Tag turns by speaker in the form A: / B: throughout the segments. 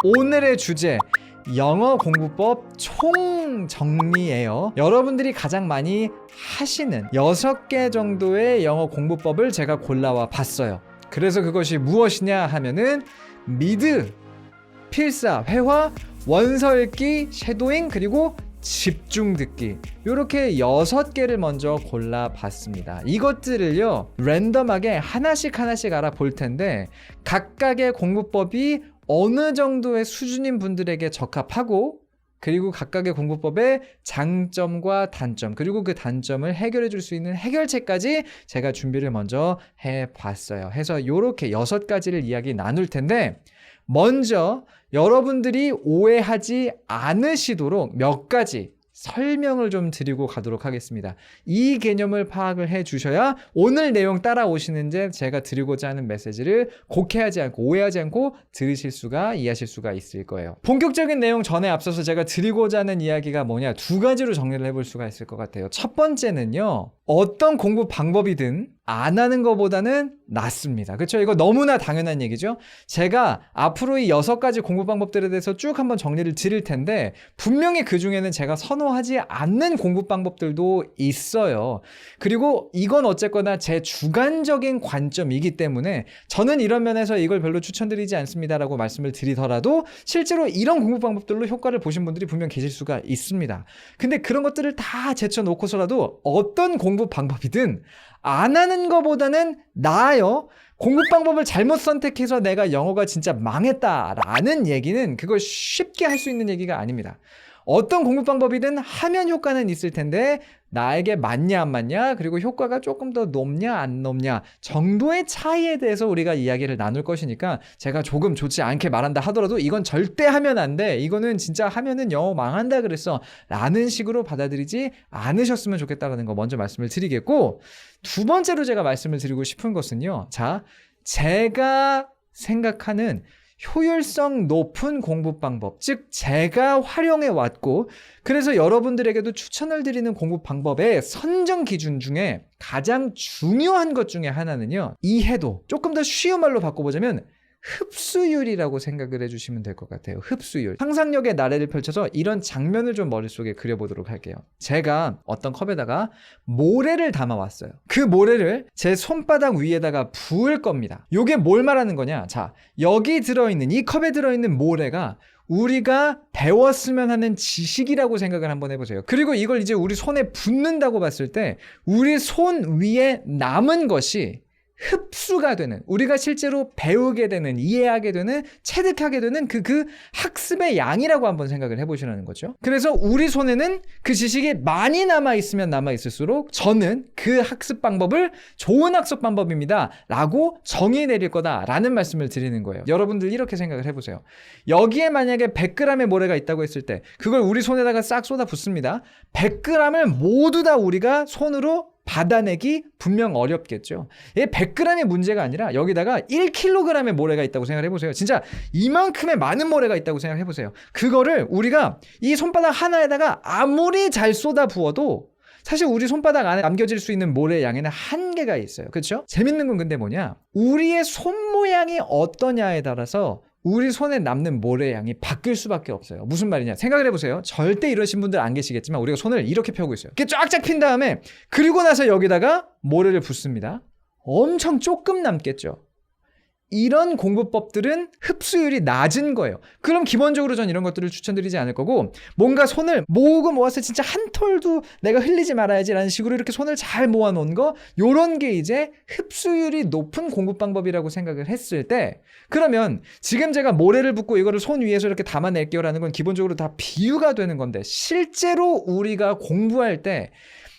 A: 오늘의 주제 영어 공부법 총정리예요. 여러분들이 가장 많이 하시는 6개 정도의 영어 공부법을 제가 골라와 봤어요. 그래서 그것이 무엇이냐 하면은 미드, 필사, 회화, 원서 읽기, 섀도잉, 그리고 집중 듣기, 이렇게 6개를 먼저 골라봤습니다. 이것들을요 랜덤하게 하나씩 알아볼 텐데 각각의 공부법이 어느 정도의 수준인 분들에게 적합하고, 그리고 각각의 공부법의 장점과 단점, 그리고 그 단점을 해결해 줄 수 있는 해결책까지 제가 준비를 먼저 해봤어요. 해서 이렇게 6가지를 이야기 나눌 텐데, 먼저 여러분들이 오해하지 않으시도록 몇 가지 설명을 좀 드리고 가도록 하겠습니다. 이 개념을 파악을 해 주셔야 오늘 내용 따라오시는데 제가 드리고자 하는 메시지를 곡해하지 않고 오해하지 않고 들으실 수가, 이해하실 수가 있을 거예요. 본격적인 내용 전에 앞서서 제가 드리고자 하는 이야기가 뭐냐, 2가지로 정리를 해볼 수가 있을 것 같아요. 첫 번째는요, 어떤 공부 방법이든 안 하는 것보다는 낫습니다. 그렇죠? 이거 너무나 당연한 얘기죠. 제가 앞으로 이 6가지 공부 방법들에 대해서 쭉 한번 정리를 드릴 텐데, 분명히 그 중에는 제가 선호하지 않는 공부 방법들도 있어요. 그리고 이건 어쨌거나 제 주관적인 관점이기 때문에 저는 이런 면에서 이걸 별로 추천드리지 않습니다라고 말씀을 드리더라도 실제로 이런 공부 방법들로 효과를 보신 분들이 분명 계실 수가 있습니다. 근데 그런 것들을 다 제쳐놓고서라도 어떤 공부 방법이든 안 하는 것보다는 나아요. 공부 방법을 잘못 선택해서 내가 영어가 진짜 망했다라는 얘기는 그걸 쉽게 할 수 있는 얘기가 아닙니다. 어떤 공부 방법이든 하면 효과는 있을 텐데 나에게 맞냐 안 맞냐, 그리고 효과가 조금 더 높냐 안 높냐 정도의 차이에 대해서 우리가 이야기를 나눌 것이니까, 제가 조금 좋지 않게 말한다 하더라도 이건 절대 하면 안 돼, 이거는 진짜 하면은 영어 망한다 그랬어 라는 식으로 받아들이지 않으셨으면 좋겠다라는 거 먼저 말씀을 드리겠고, 두 번째로 제가 말씀을 드리고 싶은 것은요, 자, 제가 생각하는 효율성 높은 공부 방법, 즉 제가 활용해 왔고 그래서 여러분들에게도 추천을 드리는 공부 방법의 선정 기준 중에 가장 중요한 것 중에 하나는요, 이해도, 조금 더 쉬운 말로 바꿔보자면 흡수율이라고 생각을 해주시면 될 것 같아요. 흡수율. 상상력의 나래를 펼쳐서 이런 장면을 좀 머릿속에 그려보도록 할게요. 제가 어떤 컵에다가 모래를 담아왔어요. 그 모래를 제 손바닥 위에다가 부을 겁니다. 요게 뭘 말하는 거냐, 자, 여기 들어있는, 이 컵에 들어있는 모래가 우리가 배웠으면 하는 지식이라고 생각을 한번 해보세요. 그리고 이걸 이제 우리 손에 붓는다고 봤을 때 우리 손 위에 남은 것이 흡수가 되는, 우리가 실제로 배우게 되는, 이해하게 되는, 체득하게 되는 그 학습의 양이라고 한번 생각을 해보시라는 거죠. 그래서 우리 손에는 그 지식이 많이 남아있으면 남아있을수록 저는 그 학습 방법을 좋은 학습 방법입니다 라고 정의 내릴 거다 라는 말씀을 드리는 거예요. 여러분들 이렇게 생각을 해보세요. 여기에 만약에 100g의 모래가 있다고 했을 때 그걸 우리 손에다가 싹 쏟아 붓습니다. 100g을 모두 다 우리가 손으로 받아내기 분명 어렵겠죠. 이게 100g의 문제가 아니라 여기다가 1kg의 모래가 있다고 생각을 해보세요. 진짜 이만큼의 많은 모래가 있다고 생각을 해보세요. 그거를 우리가 이 손바닥 하나에다가 아무리 잘 쏟아 부어도 사실 우리 손바닥 안에 남겨질 수 있는 모래의 양에는 한계가 있어요. 그렇죠? 재밌는 건 근데 뭐냐, 우리의 손 모양이 어떠냐에 따라서 우리 손에 남는 모래의 양이 바뀔 수밖에 없어요. 무슨 말이냐, 생각을 해보세요. 절대 이러신 분들 안 계시겠지만 우리가 손을 이렇게 펴고 있어요. 이렇게 쫙쫙 핀 다음에 그리고 나서 여기다가 모래를 붓습니다. 엄청 조금 남겠죠. 이런 공부법들은 흡수율이 낮은 거예요. 그럼 기본적으로 전 이런 것들을 추천드리지 않을 거고, 뭔가 손을 모으고 모아서 진짜 한 톨도 내가 흘리지 말아야지 라는 식으로 이렇게 손을 잘 모아놓은 거, 요런 게 이제 흡수율이 높은 공부 방법이라고 생각을 했을 때, 그러면 지금 제가 모래를 붓고 이거를 손 위에서 이렇게 담아낼게요 라는 건 기본적으로 다 비유가 되는 건데, 실제로 우리가 공부할 때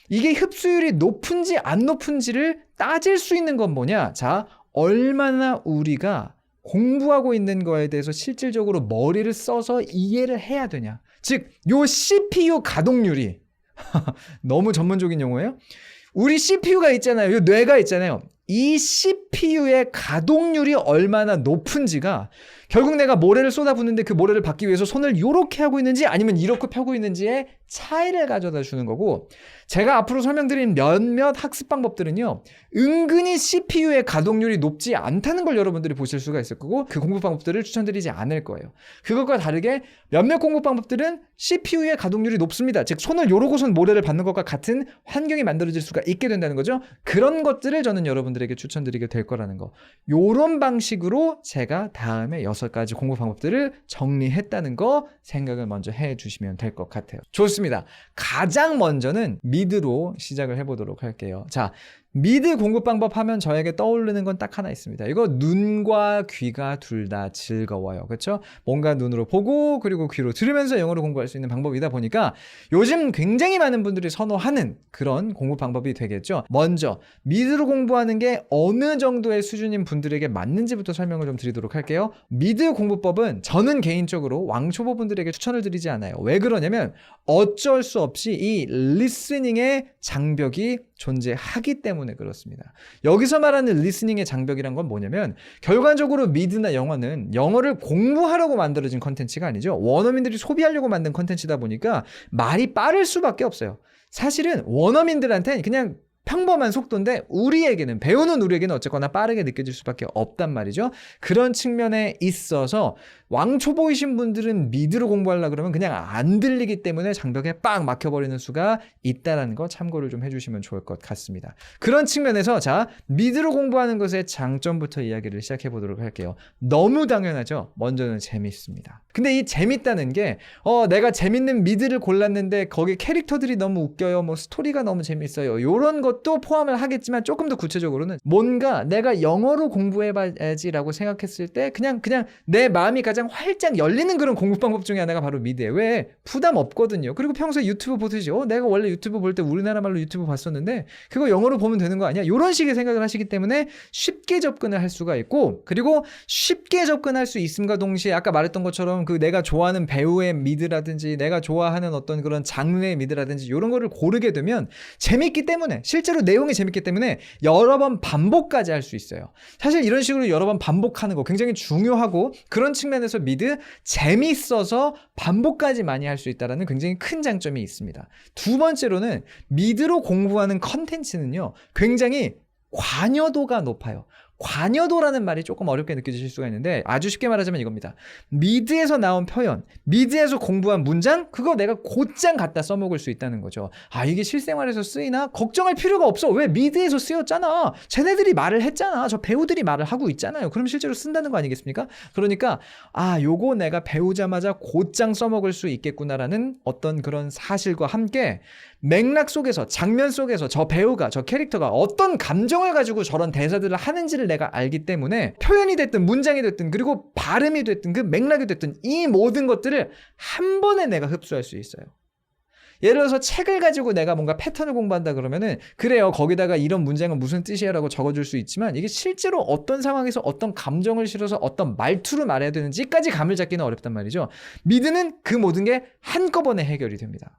A: 이게 흡수율이 높은지 안 높은지를 따질 수 있는 건 뭐냐, 자, 얼마나 우리가 공부하고 있는 거에 대해서 실질적으로 머리를 써서 이해를 해야 되냐. 즉, 요 CPU 가동률이 너무 전문적인 용어예요. 우리 CPU가 있잖아요. 요 뇌가 있잖아요. 이 CPU의 가동률이 얼마나 높은지가 결국 내가 모래를 쏟아붓는데 그 모래를 받기 위해서 손을 이렇게 하고 있는지 아니면 이렇게 펴고 있는지의 차이를 가져다 주는 거고, 제가 앞으로 설명드린 몇몇 학습 방법들은요, 은근히 CPU의 가동률이 높지 않다는 걸 여러분들이 보실 수가 있을 거고, 그 공부 방법들을 추천드리지 않을 거예요. 그것과 다르게 몇몇 공부 방법들은 CPU의 가동률이 높습니다. 즉 손을 요러고 손 모래를 받는 것과 같은 환경이 만들어질 수가 있게 된다는 거죠. 그런 것들을 저는 여러분들에게 추천드리게 될 거라는 거. 요런 방식으로 제가 다음에 6가지 공부 방법들을 정리했다는 거 생각을 먼저 해주시면 될 것 같아요. 좋습니다. 가장 먼저는 미드로 시작을 해보도록 할게요. 자, 미드 공부 방법 하면 저에게 떠오르는 건 딱 하나 있습니다. 이거 눈과 귀가 둘 다 즐거워요. 그렇죠? 뭔가 눈으로 보고 그리고 귀로 들으면서 영어를 공부할 수 있는 방법이다 보니까 요즘 굉장히 많은 분들이 선호하는 그런 공부 방법이 되겠죠. 먼저 미드로 공부하는 게 어느 정도의 수준인 분들에게 맞는지부터 설명을 좀 드리도록 할게요. 미드 공부법은 저는 개인적으로 왕초보 분들에게 추천을 드리지 않아요. 왜 그러냐면 어쩔 수 없이 이 리스닝의 장벽이 존재하기 때문에 그렇습니다. 여기서 말하는 리스닝의 장벽이란 건 뭐냐면 결과적으로 미드나 영어는 영어를 공부하려고 만들어진 컨텐츠가 아니죠. 원어민들이 소비하려고 만든 컨텐츠다 보니까 말이 빠를 수밖에 없어요. 사실은 원어민들한테는 그냥 평범한 속도인데 우리에게는, 배우는 우리에게는 어쨌거나 빠르게 느껴질 수밖에 없단 말이죠. 그런 측면에 있어서 왕초보이신 분들은 미드로 공부하려고 그러면 그냥 안 들리기 때문에 장벽에 빡 막혀버리는 수가 있다는 거 참고를 좀 해주시면 좋을 것 같습니다. 그런 측면에서 자, 미드로 공부하는 것의 장점부터 이야기를 시작해 보도록 할게요. 너무 당연하죠. 먼저는 재밌습니다. 근데 이 재밌다는 게 내가 재밌는 미드를 골랐는데 거기 캐릭터들이 너무 웃겨요, 뭐 스토리가 너무 재밌어요, 이런 것도 포함을 하겠지만 조금 더 구체적으로는 뭔가 내가 영어로 공부해봐야지라고 생각했을 때 그냥 내 마음이 가장 활짝 열리는 그런 공부 방법 중에 하나가 바로 미드예요. 왜? 부담 없거든요. 그리고 평소에 유튜브 보듯이 내가 원래 유튜브 볼 때 우리나라 말로 유튜브 봤었는데 그거 영어로 보면 되는 거 아니야? 이런 식의 생각을 하시기 때문에 쉽게 접근을 할 수가 있고, 그리고 쉽게 접근할 수 있음과 동시에 아까 말했던 것처럼 그 내가 좋아하는 배우의 미드라든지 내가 좋아하는 어떤 그런 장르의 미드라든지 이런 거를 고르게 되면 재밌기 때문에, 실제로 내용이 재밌기 때문에 여러 번 반복까지 할 수 있어요. 사실 이런 식으로 여러 번 반복하는 거 굉장히 중요하고, 그런 측면에서 미드 재밌어서 반복까지 많이 할 수 있다는 굉장히 큰 장점이 있습니다. 두 번째로는 미드로 공부하는 컨텐츠는요, 굉장히 관여도가 높아요. 관여도라는 말이 조금 어렵게 느껴지실 수가 있는데 아주 쉽게 말하자면 이겁니다. 미드에서 나온 표현, 미드에서 공부한 문장, 그거 내가 곧장 갖다 써먹을 수 있다는 거죠. 아, 이게 실생활에서 쓰이나? 걱정할 필요가 없어. 왜? 미드에서 쓰였잖아. 쟤네들이 말을 했잖아. 저 배우들이 말을 하고 있잖아요. 그럼 실제로 쓴다는 거 아니겠습니까? 그러니까 요거 내가 배우자마자 곧장 써먹을 수 있겠구나라는 어떤 그런 사실과 함께 맥락 속에서, 장면 속에서 저 배우가, 저 캐릭터가 어떤 감정을 가지고 저런 대사들을 하는지를 내가 알기 때문에 표현이 됐든 문장이 됐든 그리고 발음이 됐든 그 맥락이 됐든 이 모든 것들을 한 번에 내가 흡수할 수 있어요. 예를 들어서 책을 가지고 내가 뭔가 패턴을 공부한다 그러면은 그래요, 거기다가 이런 문장은 무슨 뜻이야 라고 적어줄 수 있지만 이게 실제로 어떤 상황에서 어떤 감정을 실어서 어떤 말투로 말해야 되는지까지 감을 잡기는 어렵단 말이죠. 미드는 그 모든 게 한꺼번에 해결이 됩니다.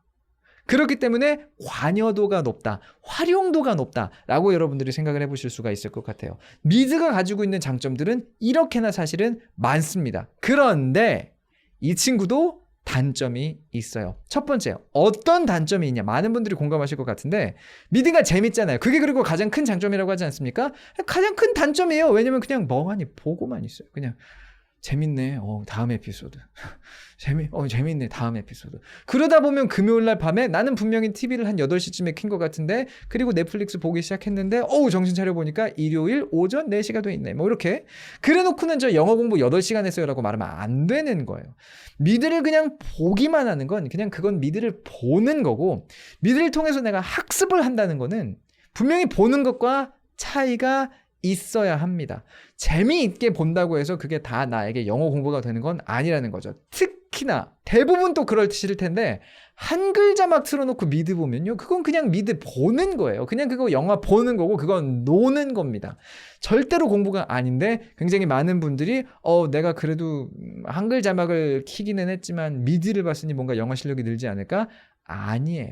A: 그렇기 때문에 관여도가 높다, 활용도가 높다라고 여러분들이 생각을 해보실 수가 있을 것 같아요. 미드가 가지고 있는 장점들은 이렇게나 사실은 많습니다. 그런데 이 친구도 단점이 있어요. 첫 번째, 어떤 단점이 있냐? 많은 분들이 공감하실 것 같은데 미드가 재밌잖아요. 그게 그리고 가장 큰 장점이라고 하지 않습니까? 가장 큰 단점이에요. 왜냐면 그냥 멍하니 보고만 있어요. 그냥 재밌네. 다음 에피소드. 재밌네. 다음 에피소드. 그러다 보면 금요일날 밤에 나는 분명히 TV를 한 8시쯤에 킨 것 같은데, 그리고 넷플릭스 보기 시작했는데, 정신 차려보니까 일요일 오전 4시가 돼 있네. 뭐 이렇게. 그래 놓고는 저 영어 공부 8시간 했어요 라고 말하면 안 되는 거예요. 미드를 그냥 보기만 하는 건 그냥 그건 미드를 보는 거고, 미드를 통해서 내가 학습을 한다는 거는 분명히 보는 것과 차이가 있어야 합니다. 재미있게 본다고 해서 그게 다 나에게 영어 공부가 되는 건 아니라는 거죠. 특히나 대부분 또 그럴 텐데 한글 자막 틀어놓고 미드 보면요, 그건 그냥 미드 보는 거예요. 그냥 그거 영화 보는 거고 그건 노는 겁니다. 절대로 공부가 아닌데 굉장히 많은 분들이 내가 그래도 한글 자막을 키기는 했지만 미드를 봤으니 뭔가 영어 실력이 늘지 않을까? 아니에요.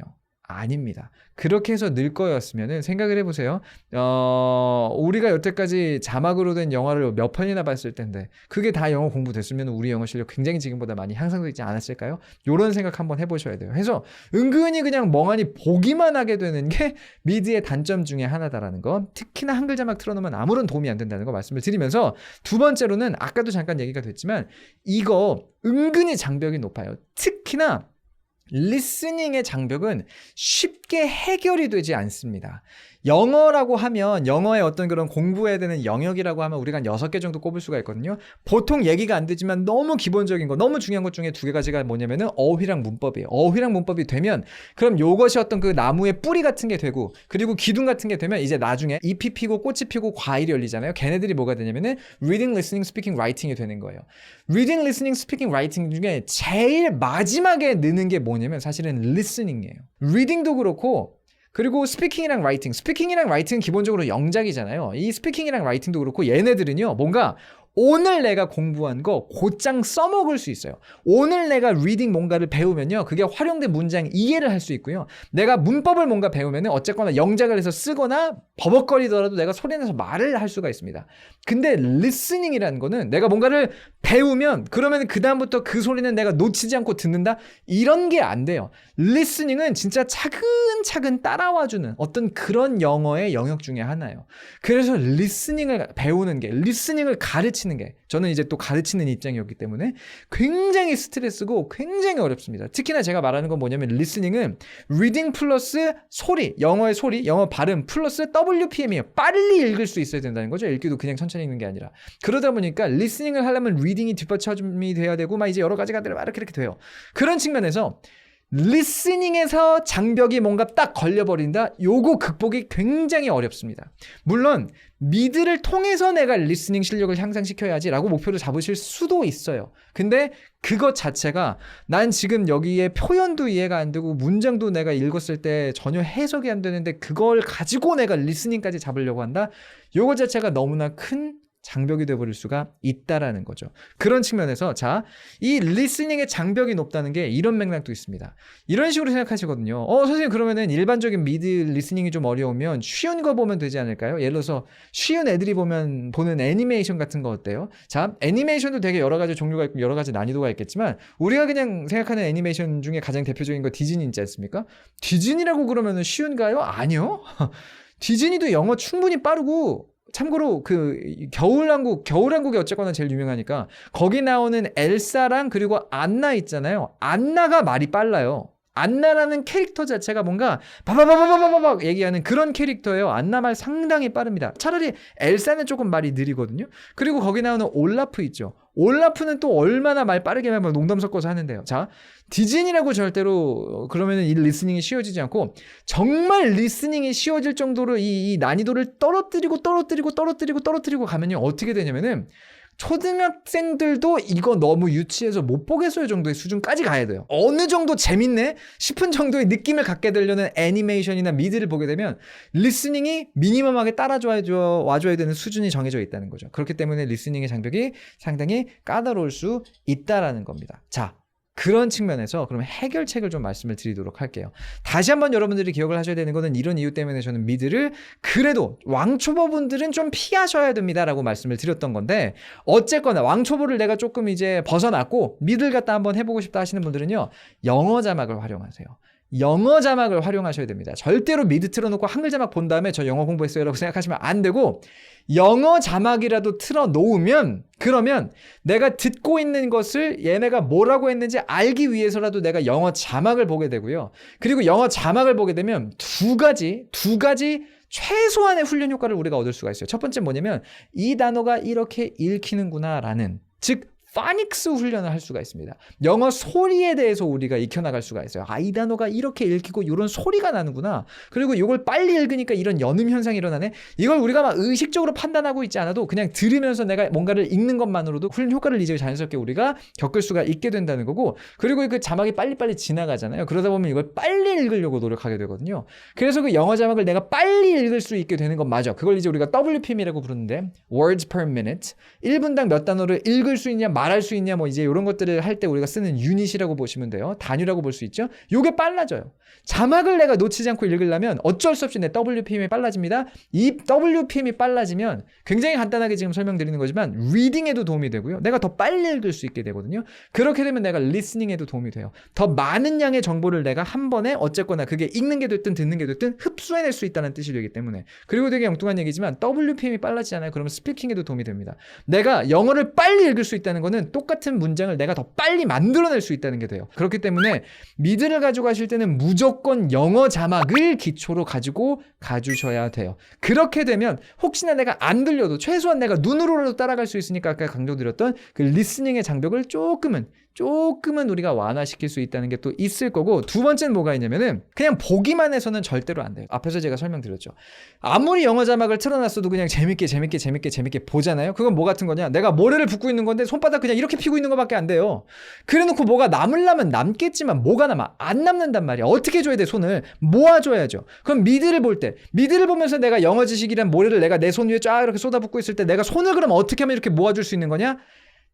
A: 아닙니다. 그렇게 해서 늘 거였으면은 생각을 해보세요. 우리가 여태까지 자막으로 된 영화를 몇 편이나 봤을 텐데 그게 다 영어 공부됐으면 우리 영어 실력 굉장히 지금보다 많이 향상되지 않았을까요? 이런 생각 한번 해보셔야 돼요. 그래서 은근히 그냥 멍하니 보기만 하게 되는 게 미드의 단점 중에 하나다라는 거, 특히나 한글 자막 틀어놓으면 아무런 도움이 안 된다는 거 말씀을 드리면서, 두 번째로는 아까도 잠깐 얘기가 됐지만 이거 은근히 장벽이 높아요. 특히나 리스닝의 장벽은 쉽게 해결이 되지 않습니다. 영어라고 하면, 영어의 어떤 그런 공부해야 되는 영역이라고 하면 우리가 한 6개 정도 꼽을 수가 있거든요. 보통 얘기가 안 되지만 너무 기본적인 거, 너무 중요한 것 중에 2가지가 뭐냐면은 어휘랑 문법이에요. 어휘랑 문법이 되면 그럼 요것이 어떤 그 나무의 뿌리 같은 게 되고, 그리고 기둥 같은 게 되면 이제 나중에 잎이 피고 꽃이 피고 과일이 열리잖아요. 걔네들이 뭐가 되냐면은 reading, listening, speaking, writing이 되는 거예요. reading, listening, speaking, writing 중에 제일 마지막에 느는 게 뭐냐면 사실은 listening이에요. reading도 그렇고, 그리고 스피킹이랑 라이팅은 기본적으로 영작이잖아요. 이 스피킹이랑 라이팅도 그렇고 얘네들은요, 뭔가 오늘 내가 공부한 거 곧장 써먹을 수 있어요. 오늘 내가 리딩 뭔가를 배우면요, 그게 활용된 문장 이해를 할 수 있고요. 내가 문법을 뭔가 배우면 어쨌거나 영작을 해서 쓰거나 버벅거리더라도 내가 소리내서 말을 할 수가 있습니다. 근데 리스닝이라는 거는 내가 뭔가를 배우면 그러면 그 다음부터 그 소리는 내가 놓치지 않고 듣는다? 이런 게 안 돼요. 리스닝은 진짜 차근차근 따라와주는 어떤 그런 영어의 영역 중에 하나예요. 그래서 리스닝을 배우는 게, 리스닝을 가르치는 게, 저는 이제 또 가르치는 입장이었기 때문에 굉장히 스트레스고 굉장히 어렵습니다. 특히나 제가 말하는 건 뭐냐면 리스닝은 리딩 플러스 소리, 영어의 소리, 영어 발음 플러스 WPM이에요. 빨리 읽을 수 있어야 된다는 거죠. 읽기도 그냥 천천히 읽는 게 아니라. 그러다 보니까 리스닝을 하려면 리딩이 뒷받침이 돼야 되고 막 이제 여러 가지가 이렇게 돼요. 그런 측면에서 리스닝에서 장벽이 뭔가 딱 걸려버린다? 요거 극복이 굉장히 어렵습니다. 물론 미드를 통해서 내가 리스닝 실력을 향상시켜야지 라고 목표를 잡으실 수도 있어요. 근데 그것 자체가 난 지금 여기에 표현도 이해가 안 되고 문장도 내가 읽었을 때 전혀 해석이 안 되는데 그걸 가지고 내가 리스닝까지 잡으려고 한다? 요거 자체가 너무나 큰 장벽이 되어버릴 수가 있다라는 거죠. 그런 측면에서 이 리스닝의 장벽이 높다는 게 이런 맥락도 있습니다. 이런 식으로 생각하시거든요. 선생님, 그러면은 일반적인 미드 리스닝이 좀 어려우면 쉬운 거 보면 되지 않을까요? 예를 들어서 쉬운 애들이 보는 애니메이션 같은 거 어때요? 애니메이션도 되게 여러 가지 종류가 있고 여러 가지 난이도가 있겠지만 우리가 그냥 생각하는 애니메이션 중에 가장 대표적인 거 디즈니 있지 않습니까? 디즈니라고 그러면은 쉬운가요? 아니요. 디즈니도 영어 충분히 빠르고, 참고로 그 겨울왕국이 어쨌거나 제일 유명하니까 거기 나오는 엘사랑 그리고 안나 있잖아요. 안나가 말이 빨라요. 안나라는 캐릭터 자체가 뭔가 바바바바바바박 얘기하는 그런 캐릭터예요. 안나 말 상당히 빠릅니다. 차라리 엘사는 조금 말이 느리거든요. 그리고 거기 나오는 올라프 있죠. 올라프는 또 얼마나 말 빠르게 하면 농담 섞어서 하는데요. 디즈니라고 절대로 그러면은 이 리스닝이 쉬워지지 않고, 정말 리스닝이 쉬워질 정도로 이 난이도를 떨어뜨리고 가면요, 어떻게 되냐면은 초등학생들도 이거 너무 유치해서 못 보겠어요 정도의 수준까지 가야 돼요. 어느 정도 재밌네 싶은 정도의 느낌을 갖게 되려는 애니메이션이나 미드를 보게 되면 리스닝이 미니멈하게 와줘야 되는 수준이 정해져 있다는 거죠. 그렇기 때문에 리스닝의 장벽이 상당히 까다로울 수 있다라는 겁니다. 그런 측면에서 그럼 해결책을 좀 말씀을 드리도록 할게요. 다시 한번 여러분들이 기억을 하셔야 되는 거는 이런 이유 때문에 저는 미드를 그래도 왕초보분들은 좀 피하셔야 됩니다라고 말씀을 드렸던 건데, 어쨌거나 왕초보를 내가 조금 이제 벗어났고 미드를 갖다 한번 해보고 싶다 하시는 분들은요, 영어 자막을 활용하세요. 영어 자막을 활용하셔야 됩니다. 절대로 미드 틀어놓고 한글 자막 본 다음에 저 영어 공부했어요 라고 생각하시면 안 되고, 영어 자막이라도 틀어놓으면 그러면 내가 듣고 있는 것을 얘네가 뭐라고 했는지 알기 위해서라도 내가 영어 자막을 보게 되고요. 그리고 영어 자막을 보게 되면 두 가지 최소한의 훈련 효과를 우리가 얻을 수가 있어요. 첫 번째 뭐냐면 이 단어가 이렇게 읽히는구나 라는, 즉 파닉스 훈련을 할 수가 있습니다. 영어 소리에 대해서 우리가 익혀나갈 수가 있어요. 이 단어가 이렇게 읽히고 이런 소리가 나는구나. 그리고 이걸 빨리 읽으니까 이런 연음 현상이 일어나네. 이걸 우리가 막 의식적으로 판단하고 있지 않아도 그냥 들으면서 내가 뭔가를 읽는 것만으로도 훈련 효과를 이제 자연스럽게 우리가 겪을 수가 있게 된다는 거고, 그리고 그 자막이 빨리빨리 지나가잖아요. 그러다 보면 이걸 빨리 읽으려고 노력하게 되거든요. 그래서 그 영어 자막을 내가 빨리 읽을 수 있게 되는 건 맞아. 그걸 이제 우리가 WPM이라고 부르는데, words per minute. 1분당 몇 단어를 읽을 수 있냐 말할 수 있냐 뭐 이제 이런 것들을 할 때 우리가 쓰는 유닛이라고 보시면 돼요. 단위라고 볼 수 있죠. 요게 빨라져요. 자막을 내가 놓치지 않고 읽으려면 어쩔 수 없이 내 WPM이 빨라집니다. 이 WPM이 빨라지면 굉장히 간단하게 지금 설명드리는 거지만 리딩에도 도움이 되고요. 내가 더 빨리 읽을 수 있게 되거든요. 그렇게 되면 내가 리스닝에도 도움이 돼요. 더 많은 양의 정보를 내가 한 번에 어쨌거나 그게 읽는 게 됐든 듣는 게 됐든 흡수해낼 수 있다는 뜻이 되기 때문에. 그리고 되게 엉뚱한 얘기지만 WPM이 빨라지잖아요. 그러면 스피킹에도 도움이 됩니다. 내가 영어를 빨리 읽을 수 있다는 거는 똑같은 문장을 내가 더 빨리 만들어낼 수 있다는 게 돼요. 그렇기 때문에 미드를 가져가실 때는 무조건 영어 자막을 기초로 가지고 가주셔야 돼요. 그렇게 되면 혹시나 내가 안 들려도 최소한 내가 눈으로라도 따라갈 수 있으니까 아까 강조드렸던 그 리스닝의 장벽을 조금은 우리가 완화시킬 수 있다는 게 또 있을 거고, 두 번째는 뭐가 있냐면은 그냥 보기만 해서는 절대로 안 돼요. 앞에서 제가 설명드렸죠. 아무리 영어 자막을 틀어놨어도 그냥 재밌게 보잖아요. 그건 뭐 같은 거냐? 내가 모래를 붓고 있는 건데 손바닥 그냥 이렇게 피고 있는 거밖에 안 돼요. 그래놓고 뭐가 남으려면 남겠지만 뭐가 남아? 안 남는단 말이야. 어떻게 해줘야 돼? 손을 모아줘야죠. 그럼 미드를 보면서 내가 영어 지식이란 모래를 내가 내 손 위에 쫙 이렇게 쏟아붓고 있을 때 내가 손을 그럼 어떻게 하면 이렇게 모아줄 수 있는 거냐?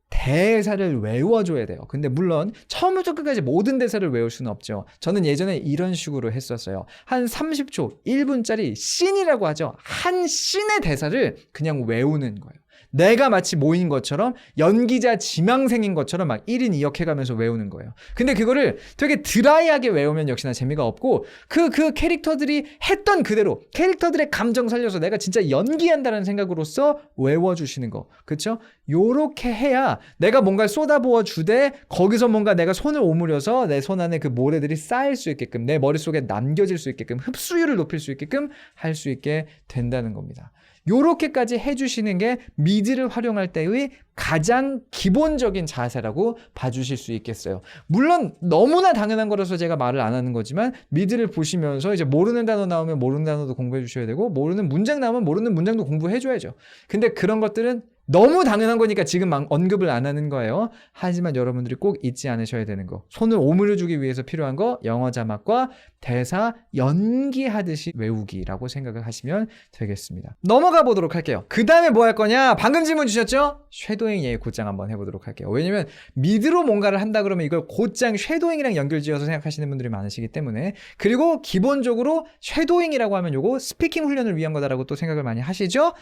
A: 대사를 외워줘야 돼요. 근데 물론 처음부터 끝까지 모든 대사를 외울 수는 없죠. 저는 예전에 이런 식으로 했었어요. 한 30초, 1분짜리 씬이라고 하죠. 한 씬의 대사를 그냥 외우는 거예요. 내가 마치 모인 것처럼 연기자 지망생인 것처럼 막 1인 2역 해가면서 외우는 거예요. 근데 그거를 되게 드라이하게 외우면 역시나 재미가 없고 그 캐릭터들이 했던 그대로 캐릭터들의 감정 살려서 내가 진짜 연기한다는 생각으로서 외워주시는 거. 그렇죠? 요렇게 해야 내가 뭔가를 쏟아부어 주되 거기서 뭔가 내가 손을 오므려서 내 손 안에 그 모래들이 쌓일 수 있게끔 내 머릿속에 남겨질 수 있게끔 흡수율을 높일 수 있게끔 할 수 있게 된다는 겁니다. 요렇게까지 해주시는 게 미드를 활용할 때의 가장 기본적인 자세라고 봐주실 수 있겠어요. 물론 너무나 당연한 거라서 제가 말을 안 하는 거지만 미드를 보시면서 이제 모르는 단어 나오면 모르는 단어도 공부해 주셔야 되고 모르는 문장 나오면 모르는 문장도 공부해 줘야죠. 근데 그런 것들은 너무 당연한 거니까 지금 언급을 안 하는 거예요. 하지만 여러분들이 꼭 잊지 않으셔야 되는 거. 손을 오므려주기 위해서 필요한 거 영어 자막과 대사 연기하듯이 외우기라고 생각을 하시면 되겠습니다. 넘어가 보도록 할게요. 그 다음에 뭐 할 거냐? 방금 질문 주셨죠? 쉐도잉 예의 곧장 한번 해보도록 할게요. 왜냐면 미드로 뭔가를 한다 그러면 이걸 곧장 쉐도잉이랑 연결지어서 생각하시는 분들이 많으시기 때문에. 그리고 기본적으로 쉐도잉이라고 하면 요거 스피킹 훈련을 위한 거다라고 또 생각을 많이 하시죠?